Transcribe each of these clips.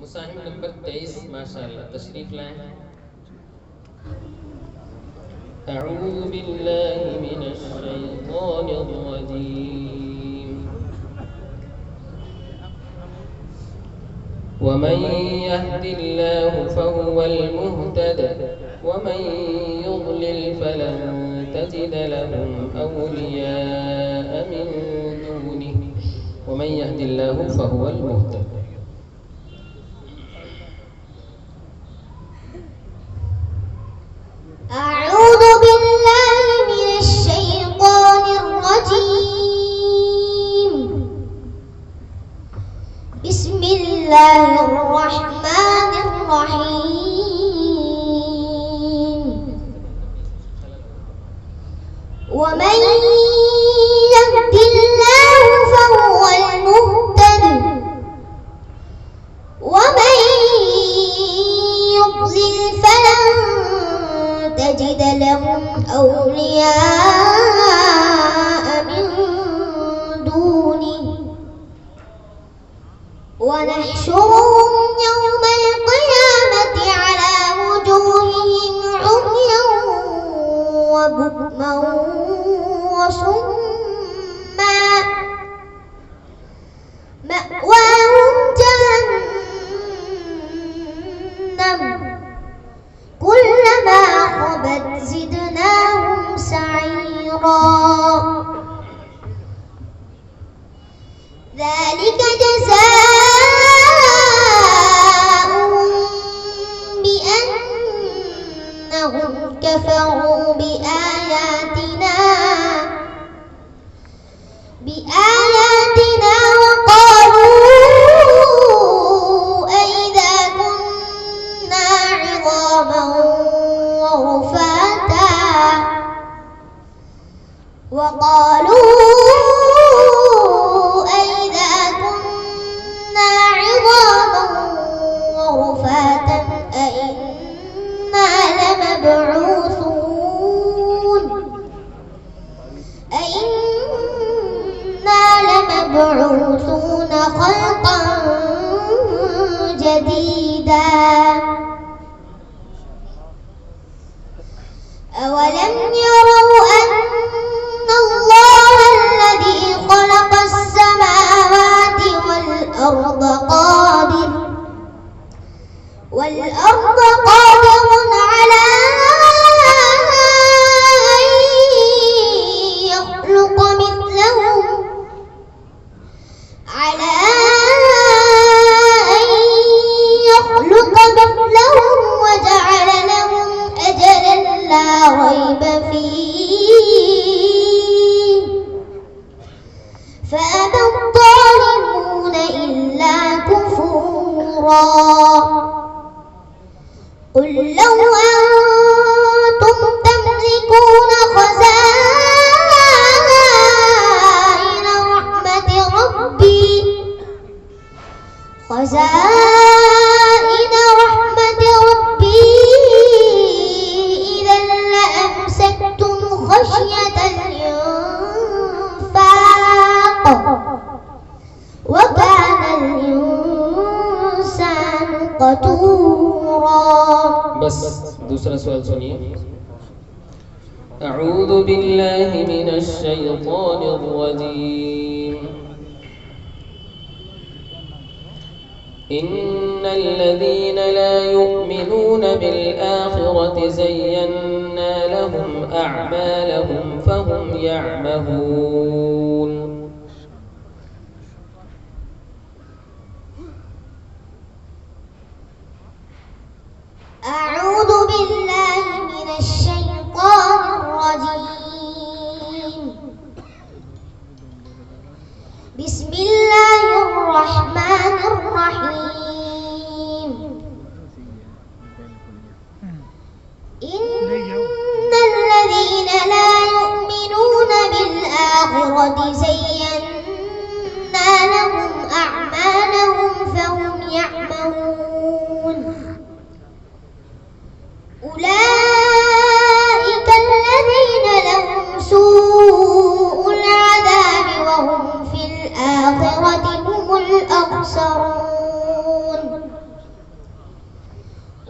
मुसाहिब नंबर 23 माशाअल्लाह तशरीफ लाएं। अऊज़ु बिल्लाहि मिनश शैतानिर रजीम। वमन यहदिल्लाहु फहुवल मुहतद वमन युضलिल फलन तजिद लहुम औलिया मिन दूनिहि वमन यहदिल्लाहु फहुवल मुहतद। أعوذ بالله من الشيطان الرجيم. بسم الله الرحمن الرحيم. ومن يهد الله فهو المهتد ومن يضلل فلن تجد لهم أولياء من دونه ونحشرهم يوم القيامة على وجوههم عميا وبكما وصما مأواهم جهنم كلما خبت زدناهم سعيرا ذلك جزاؤهم بأنهم كفروا بآياتنا وقالوا أئذا كنا عظاما ورفاتا أئنا لمبعوثون خلقا جديدا أولم يروا أن الله الذي خلق السماوات والأرض قادر على أن يخلق مثلهم وجعل لهم أجلا لا ريب فيه فأبى الظالمون إلا كفورا قل لو أنتم تملكون خزائن رحمة ربي إذا لأمسكتم خشية الإنفاق وكان الإنسان قتورا. बस दूसरा सवाल सुनिए। अऊज़ु बिल्लाहि मिनश शैतानिर रजीम। इन्नल लज़ीना ला युमिनून बिल आखिरति ज़य्यन्ना लहुम अअमालहुम फहुम यअमहून। أعوذ بالله من الشيطان الرجيم. بسم الله الرحمن الرحيم. إن الذين لا يؤمنون بالآخرة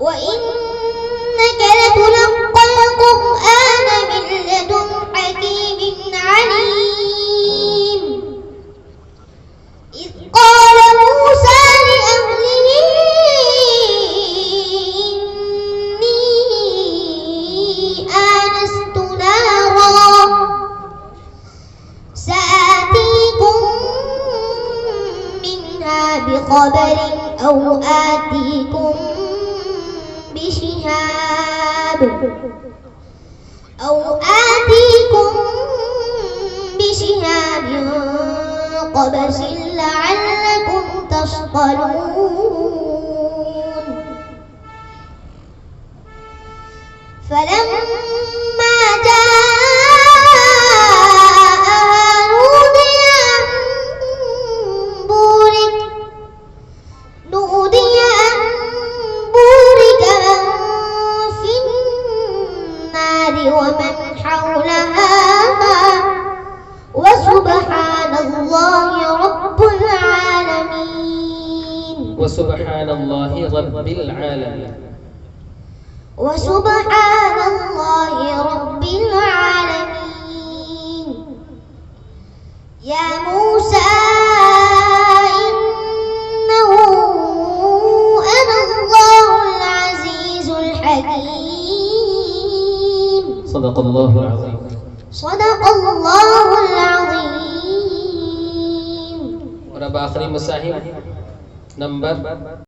وإنك لتلقى القرآن من لدن حكيم عليم إذ قال موسى لأهله إني آنست نارا سآتيكم منها بخبر أو آتيكم بشهاب قبس لعلكم تصطلون فلما جاءها نودي أن بورك ومن حولها وسبحان الله رب العالمين وسبحان الله رب العالمين وسبحان الله رب العالمين يا موسى إنه أنا الله العزيز الحكيم صدق الله العظيم. صدق الله العظيم. और अब आखिरी मसाहिब नंबर